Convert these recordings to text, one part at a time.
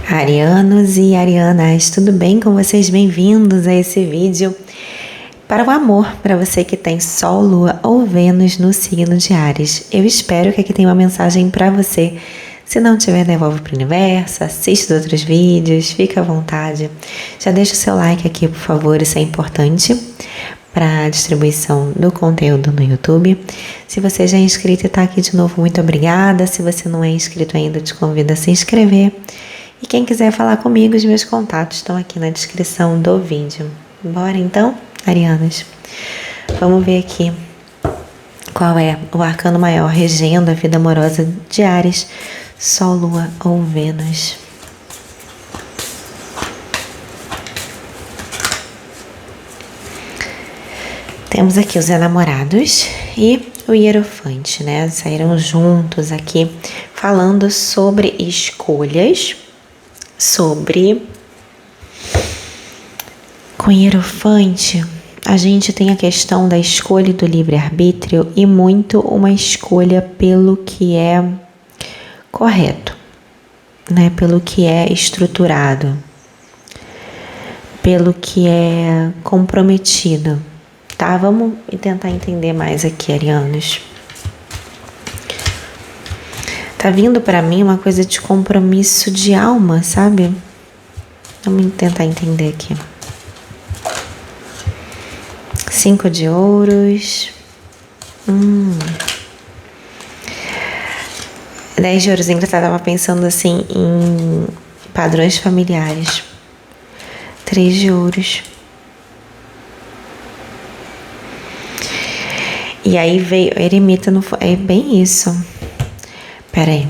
Arianos e arianas, tudo bem com vocês? Bem-vindos a esse vídeo para o amor, para você que tem Sol, Lua ou Vênus no signo de Áries. Eu espero que aqui tenha uma mensagem para você. Se não tiver, devolve para o universo, assiste os outros vídeos, fica à vontade. Já deixa o seu like aqui, por favor, isso é importante para a distribuição do conteúdo no YouTube. Se você já é inscrito e está aqui de novo, muito obrigada. Se você não é inscrito ainda, te convido a se inscrever. E quem quiser falar comigo, os meus contatos estão aqui na descrição do vídeo. Bora então, arianas? Vamos ver aqui qual é o arcano maior regendo a vida amorosa de Áries, Sol, Lua ou Vênus. Temos aqui os enamorados e o hierofante, né? Saíram juntos aqui falando sobre escolhas. Com hierofante, a gente tem a questão da escolha do livre-arbítrio e muito uma escolha pelo que é correto, né? Pelo que é estruturado, pelo que é comprometido, tá? Vamos tentar entender mais aqui, arianos. Tá vindo pra mim uma coisa de compromisso de alma, sabe? Vamos tentar entender aqui. 5 de ouros. 10 de ouros. Eu tava pensando assim em padrões familiares. 3 de ouros. E aí veio eremita no... É bem isso. Pera aí.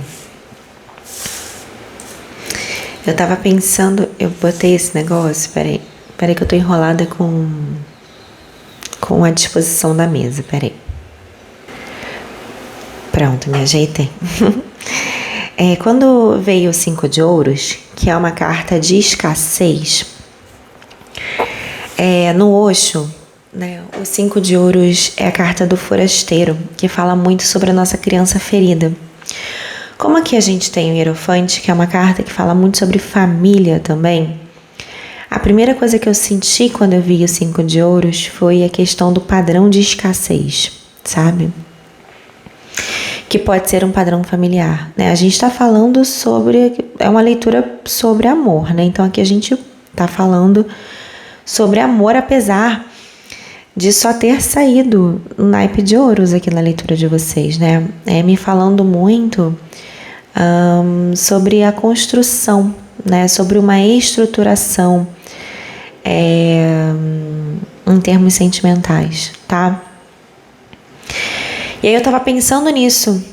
Eu tava pensando... Eu botei esse negócio... Pera aí que eu tô enrolada com a disposição da mesa. Pera aí. Pronto, me ajeitei. Quando veio o 5 de ouros, que é uma carta de escassez, no Osho, né, o 5 de ouros é a carta do forasteiro, que fala muito sobre a nossa criança ferida. Como aqui a gente tem o hierofante, que é uma carta que fala muito sobre família também, a primeira coisa que eu senti quando eu vi o 5 de ouros foi a questão do padrão de escassez, sabe? Que pode ser um padrão familiar, né? A gente está falando sobre... É uma leitura sobre amor, né? Então aqui a gente está falando sobre amor, apesar de só ter saído um naipe de ouros aqui na leitura de vocês, né? Me falando muito sobre a construção, né? Sobre uma estruturação em termos sentimentais, tá? E aí eu tava pensando nisso,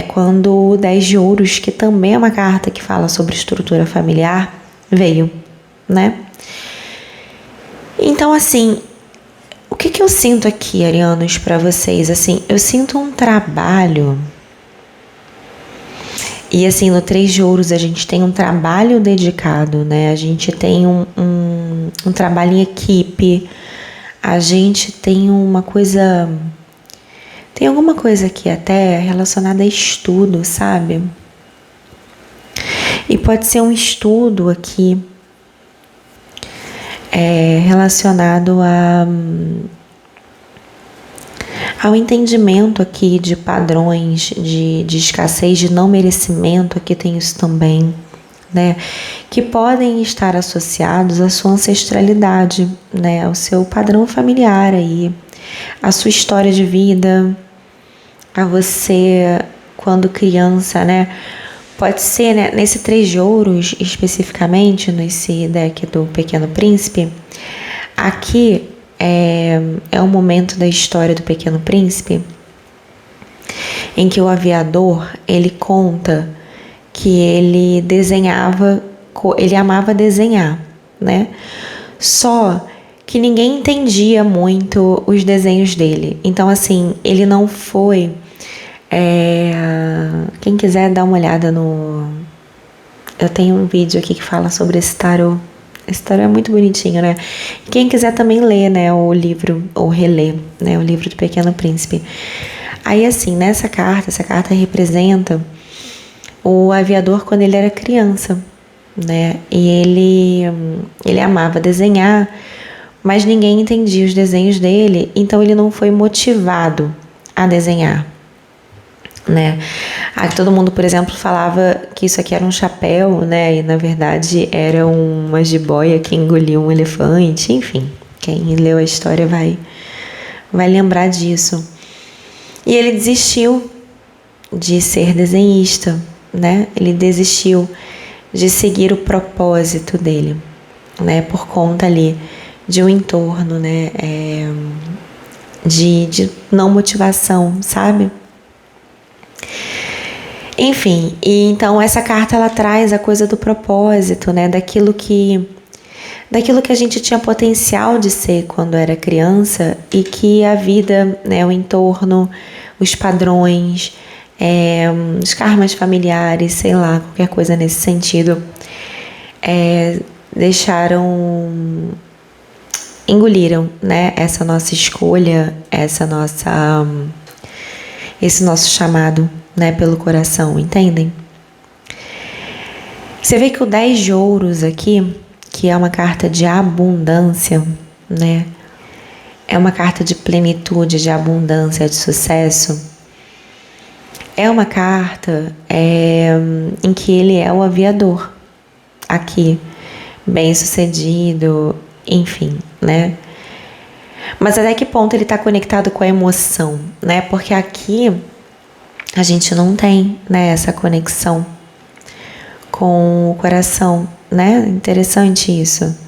quando o 10 de ouros, que também é uma carta que fala sobre estrutura familiar, veio, né? Então, assim, o que eu sinto aqui, arianos, para vocês? Assim, eu sinto um trabalho. E assim, no 3 de ouros a gente tem um trabalho dedicado, né? A gente tem um trabalho em equipe. A gente tem uma coisa... Tem alguma coisa aqui até relacionada a estudo, sabe? E pode ser um estudo aqui relacionado ao entendimento aqui de padrões de escassez, de não merecimento, aqui tem isso também, né? Que podem estar associados à sua ancestralidade, né? Ao seu padrão familiar aí, à sua história de vida, a você quando criança, né? Pode ser, né? Nesse 3 de ouros, especificamente, nesse deck do Pequeno Príncipe, aqui é um momento da história do Pequeno Príncipe em que o aviador, ele conta que ele desenhava, ele amava desenhar, né? Só que ninguém entendia muito os desenhos dele. Então, assim, ele não foi... Quem quiser dar uma olhada no... Eu tenho um vídeo aqui que fala sobre esse tarô. Esse tarô é muito bonitinho, né? Quem quiser também ler, né, o livro, ou reler, né, o livro do Pequeno Príncipe. Aí, assim, essa carta representa o aviador quando ele era criança, né? E ele amava desenhar, mas ninguém entendia os desenhos dele, então ele não foi motivado a desenhar, né? Aí todo mundo, por exemplo, falava que isso aqui era um chapéu, né? E na verdade era uma jiboia que engoliu um elefante, enfim. Quem leu a história vai lembrar disso. E ele desistiu de ser desenhista, né? Ele desistiu de seguir o propósito dele, né? Por conta ali de um entorno, né? De não motivação, sabe? Enfim, e então essa carta ela traz a coisa do propósito, né? Daquilo que a gente tinha potencial de ser quando era criança e que a vida, né? O entorno, os padrões, os karmas familiares, sei lá, qualquer coisa nesse sentido, engoliram, né? Essa nossa escolha, esse nosso chamado, né, pelo coração, entendem? Você vê que o 10 de ouros aqui, que é uma carta de abundância, né? É uma carta de plenitude, de abundância, de sucesso. É uma carta em que ele é o aviador, aqui, bem-sucedido, enfim, né? Mas até que ponto ele está conectado com a emoção, né? Porque aqui a gente não tem, né, essa conexão com o coração, né? Interessante isso.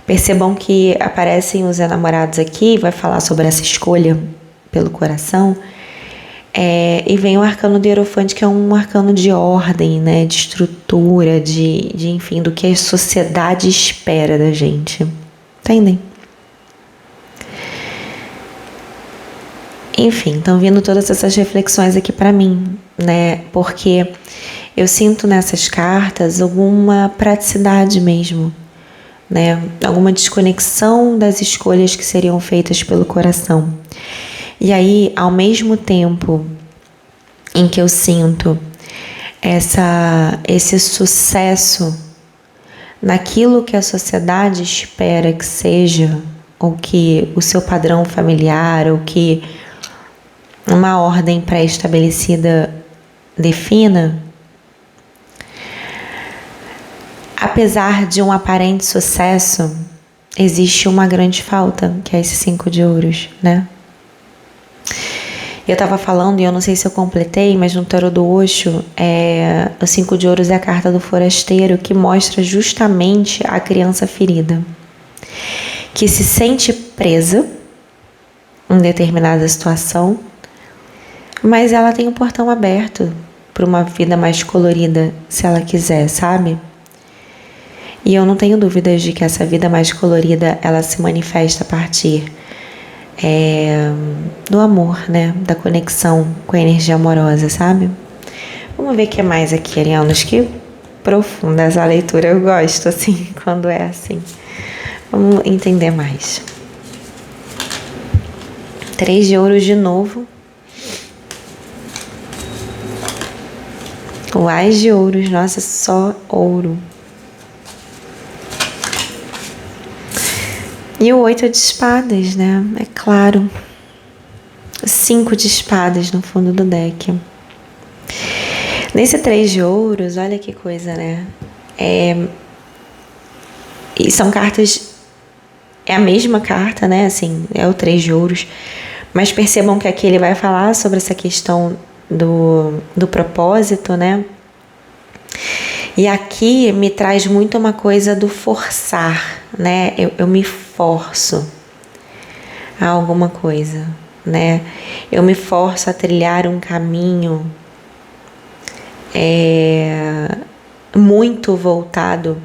Percebam que aparecem os enamorados aqui, vai falar sobre essa escolha pelo coração, e vem o arcano do Hierofante, que é um arcano de ordem, né? De estrutura, de enfim, do que a sociedade espera da gente. Entendem? Enfim, estão vindo todas essas reflexões aqui para mim, né? Porque eu sinto nessas cartas alguma praticidade mesmo, né? Alguma desconexão das escolhas que seriam feitas pelo coração. E aí, ao mesmo tempo em que eu sinto esse sucesso naquilo que a sociedade espera que seja, ou que o seu padrão familiar, ou que uma ordem pré-estabelecida defina, apesar de um aparente sucesso, existe uma grande falta, que é esse 5 de ouros, né? Eu estava falando, e eu não sei se eu completei, mas no tarô do Osho, o 5 de ouros é a carta do forasteiro, que mostra justamente a criança ferida, que se sente presa em determinada situação, mas ela tem um portão aberto para uma vida mais colorida, se ela quiser, sabe? E eu não tenho dúvidas de que essa vida mais colorida, ela se manifesta a partir do amor, né? Da conexão com a energia amorosa, sabe? Vamos ver o que mais aqui, arianos. Que profunda essa leitura. Eu gosto, assim, quando é assim. Vamos entender mais. 3 de ouros de novo. O Ás de ouros, nossa, só ouro. E o 8 de espadas, né? É claro. 5 de espadas no fundo do deck. Nesse 3 de ouros, olha que coisa, né? E são cartas... É a mesma carta, né? Assim, é o 3 de ouros. Mas percebam que aqui ele vai falar sobre essa questão do propósito, né? E aqui me traz muito uma coisa do forçar, né? Eu me forço a alguma coisa, né? Eu me forço a trilhar um caminho muito voltado.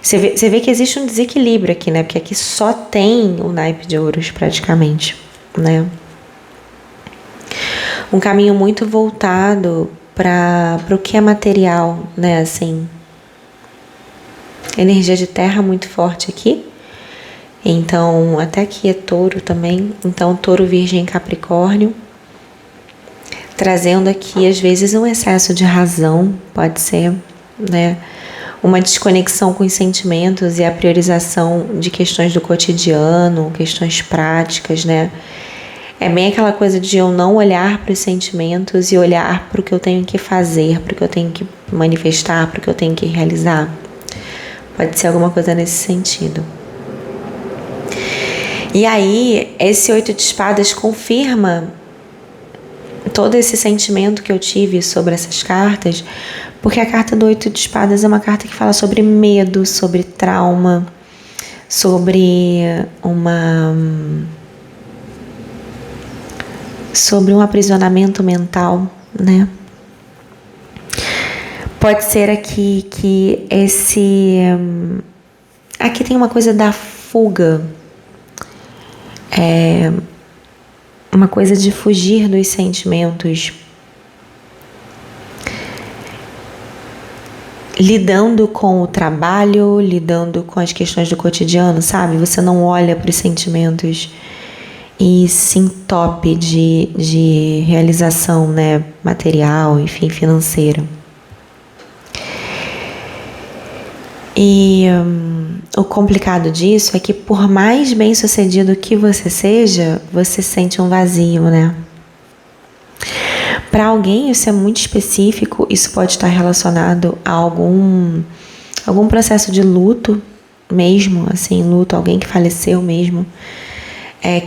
Você vê que existe um desequilíbrio aqui, né? Porque aqui só tem o naipe de ouros praticamente, né? Um caminho muito voltado para o que é material, né? Assim, energia de terra muito forte aqui. Então, até aqui é touro também. Então, touro, virgem, capricórnio. Trazendo aqui, às vezes, um excesso de razão, pode ser, né? uma desconexão com os sentimentos e a priorização de questões do cotidiano, questões práticas, né? É bem aquela coisa de eu não olhar para os sentimentos e olhar para o que eu tenho que fazer, para o que eu tenho que manifestar, para o que eu tenho que realizar. Pode ser alguma coisa nesse sentido. E aí, esse 8 de espadas confirma todo esse sentimento que eu tive sobre essas cartas, porque a carta do 8 de espadas é uma carta que fala sobre medo, sobre trauma, sobre um aprisionamento mental, né? Pode ser aqui que aqui tem uma coisa da fuga, uma coisa de fugir dos sentimentos, lidando com o trabalho, lidando com as questões do cotidiano, sabe? Você não olha para os sentimentos e se entope de realização, né? Material, enfim, financeira. E o complicado disso é que por mais bem-sucedido que você seja, você sente um vazio, né? Para alguém isso é muito específico, isso pode estar relacionado a algum processo de luto mesmo, assim, luto, alguém que faleceu mesmo,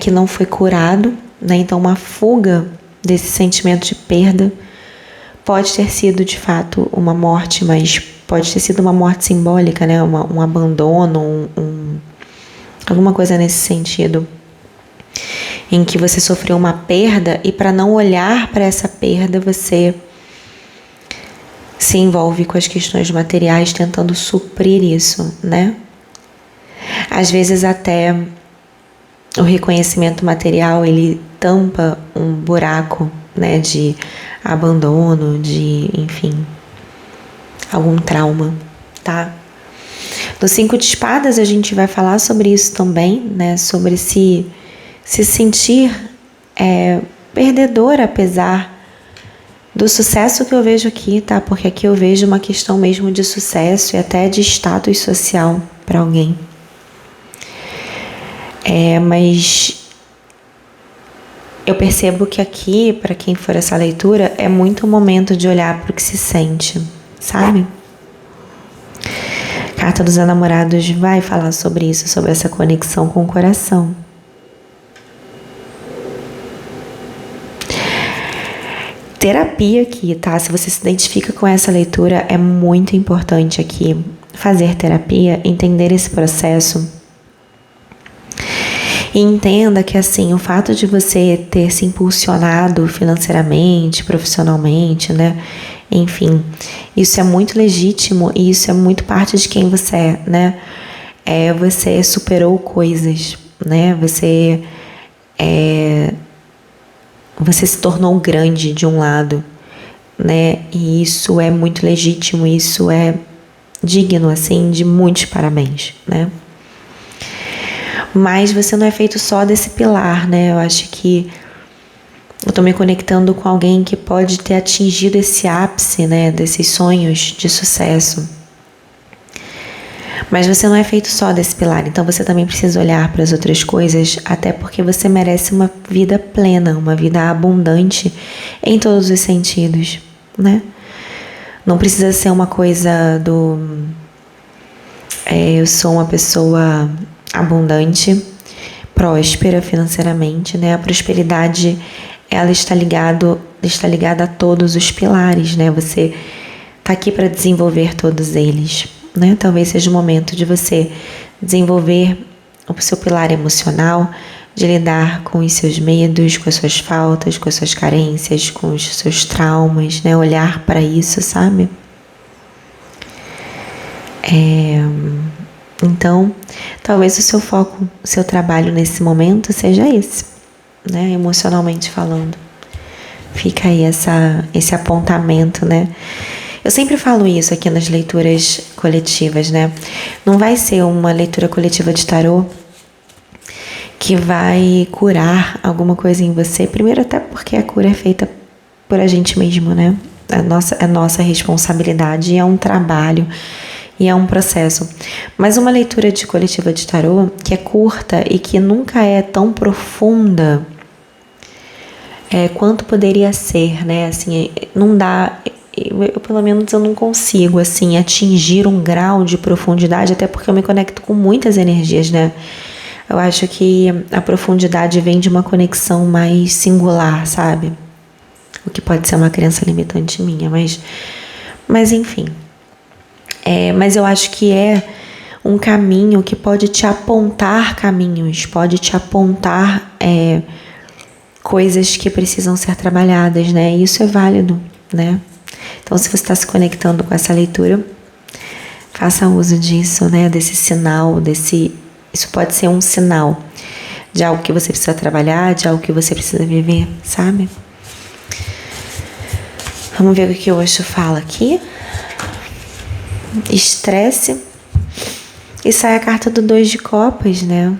que não foi curado, né? Então uma fuga desse sentimento de perda pode ter sido de fato uma morte, mas pode ter sido uma morte simbólica, né? Um abandono, alguma coisa nesse sentido, em que você sofreu uma perda e para não olhar para essa perda você se envolve com as questões materiais tentando suprir isso, né? Às vezes até o reconhecimento material ele tampa um buraco, né, de abandono, de, enfim, algum trauma, tá? No 5 de espadas a gente vai falar sobre isso também, né? Sobre se sentir perdedor apesar do sucesso que eu vejo aqui, tá? Porque aqui eu vejo uma questão mesmo de sucesso e até de status social para alguém. Mas eu percebo que aqui, para quem for essa leitura, é muito o momento de olhar para o que se sente, sabe? A carta dos enamorados vai falar sobre isso, sobre essa conexão com o coração. Terapia aqui, tá? Se você se identifica com essa leitura, é muito importante aqui fazer terapia, entender esse processo. E entenda que, assim, o fato de você ter se impulsionado financeiramente, profissionalmente, né? Enfim, isso é muito legítimo e isso é muito parte de quem você é, né? Você superou coisas, né? Você se tornou grande de um lado, né? E isso é muito legítimo, isso é digno, assim, de muitos parabéns, né? Mas você não é feito só desse pilar, né? Eu acho que eu tô me conectando com alguém que pode ter atingido esse ápice, né? Desses sonhos de sucesso. Mas você não é feito só desse pilar, então você também precisa olhar para as outras coisas, até porque você merece uma vida plena, uma vida abundante em todos os sentidos, né? Não precisa ser uma coisa eu sou uma pessoa abundante, próspera financeiramente, né? A prosperidade, ela está ligada a todos os pilares, né? Você está aqui para desenvolver todos eles, né? Talvez seja o momento de você desenvolver o seu pilar emocional, de lidar com os seus medos, com as suas faltas, com as suas carências, com os seus traumas, né? Olhar para isso, sabe? Então, talvez o seu foco, o seu trabalho nesse momento seja esse, né? Emocionalmente falando. Fica aí esse apontamento, né? Eu sempre falo isso aqui nas leituras coletivas, né? Não vai ser uma leitura coletiva de tarô que vai curar alguma coisa em você. Primeiro, até porque a cura é feita por a gente mesmo, né? É nossa responsabilidade, é um trabalho E é um processo. Mas uma leitura de coletiva de tarô que é curta e que nunca é tão profunda quanto poderia ser, né? Assim, não dá... Eu, pelo menos, eu não consigo, assim, atingir um grau de profundidade, até porque eu me conecto com muitas energias, né? Eu acho que a profundidade vem de uma conexão mais singular, sabe? O que pode ser uma crença limitante minha, mas enfim. Mas eu acho que é um caminho que pode te apontar caminhos, pode te apontar coisas que precisam ser trabalhadas, né? E isso é válido, né? Então, se você está se conectando com essa leitura, faça uso disso, né? Desse sinal, isso pode ser um sinal de algo que você precisa trabalhar, de algo que você precisa viver, sabe? Vamos ver o que o Osho fala aqui. Estresse. E sai a carta do 2 de copas, né?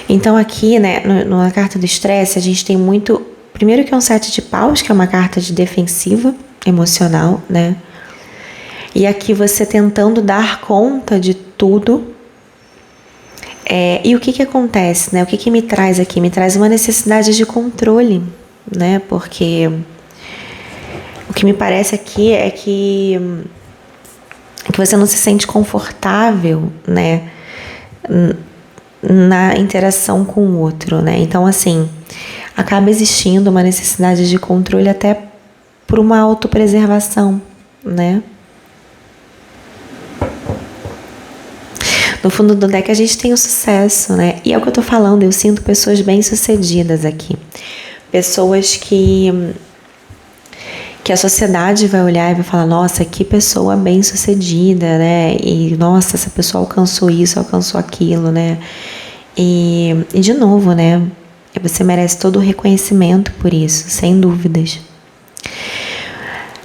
Então aqui, né, na carta do estresse, a gente tem muito... Primeiro que é um 7 de paus, que é uma carta de defensiva emocional, né? E aqui você tentando dar conta de tudo. E o que acontece, né? O que me traz aqui? Me traz uma necessidade de controle, né? Porque o que me parece aqui é que você não se sente confortável, né? Na interação com o outro, né? Então, assim, acaba existindo uma necessidade de controle até por uma autopreservação, né? No fundo do deck a gente tem o sucesso, né? E é o que eu tô falando, eu sinto pessoas bem-sucedidas aqui. Pessoas que a sociedade vai olhar e vai falar, nossa, que pessoa bem-sucedida, né? E, nossa, essa pessoa alcançou isso, alcançou aquilo, né? E de novo, né? Você merece todo o reconhecimento por isso, sem dúvidas.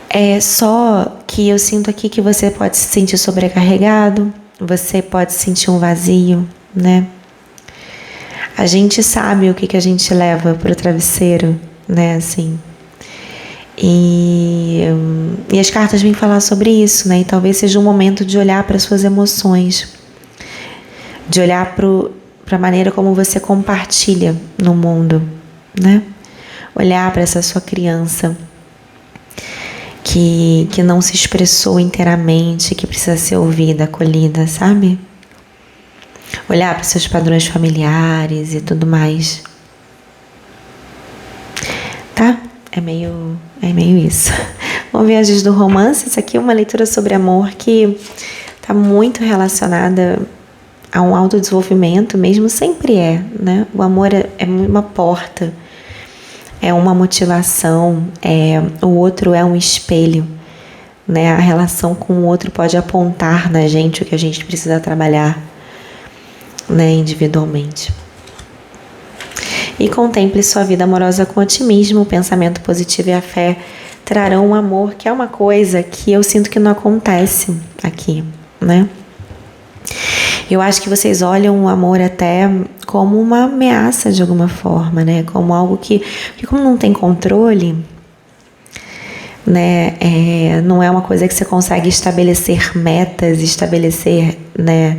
É só que eu sinto aqui que você pode se sentir sobrecarregado, você pode sentir um vazio, né? A gente sabe o que a gente leva pro travesseiro, né? Assim. E as cartas vêm falar sobre isso, né? E talvez seja um momento de olhar para suas emoções, de olhar para a maneira como você compartilha no mundo, né? Olhar para essa sua criança que não se expressou inteiramente, que precisa ser ouvida, acolhida, sabe? Olhar para seus padrões familiares e tudo mais. Tá? É meio isso. Bom, Viagens do Romance, isso aqui é uma leitura sobre amor que está muito relacionada a um autodesenvolvimento mesmo, sempre né? O amor é uma porta, é uma motivação, o outro é um espelho, né? A relação com o outro pode apontar na gente o que a gente precisa trabalhar, né? Individualmente. E contemple sua vida amorosa com otimismo, o pensamento positivo e a fé trarão um amor, que é uma coisa que eu sinto que não acontece aqui, né? Eu acho que vocês olham o amor até como uma ameaça de alguma forma, né? Como algo que como não tem controle, né? Não é uma coisa que você consegue estabelecer metas, né?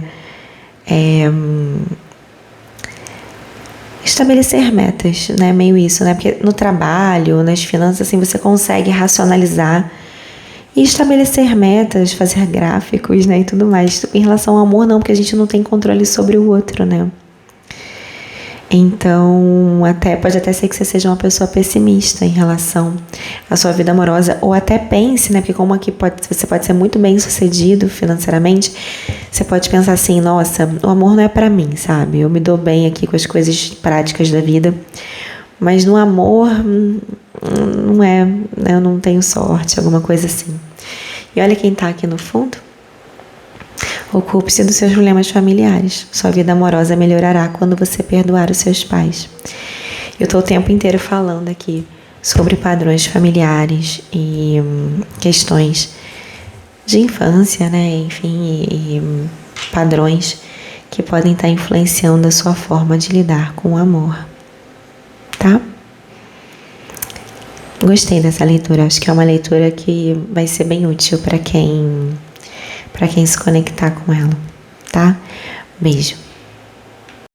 Estabelecer metas, né? Meio isso, né? Porque no trabalho, nas finanças, assim, você consegue racionalizar e estabelecer metas, fazer gráficos, né? E tudo mais. Em relação ao amor, não, porque a gente não tem controle sobre o outro, né? Então, pode até ser que você seja uma pessoa pessimista em relação à sua vida amorosa, ou até pense, né? Porque como aqui você pode ser muito bem sucedido financeiramente, você pode pensar assim, nossa, o amor não é pra mim, sabe? Eu me dou bem aqui com as coisas práticas da vida, mas no amor não é, né? Eu não tenho sorte, alguma coisa assim. E olha quem tá aqui no fundo. Ocupe-se dos seus problemas familiares. Sua vida amorosa melhorará quando você perdoar os seus pais. Eu estou o tempo inteiro falando aqui sobre padrões familiares e questões de infância, né? Enfim, e padrões que podem estar influenciando a sua forma de lidar com o amor, tá? Gostei dessa leitura, acho que é uma leitura que vai ser bem útil para quem se conectar com ela, tá? Beijo.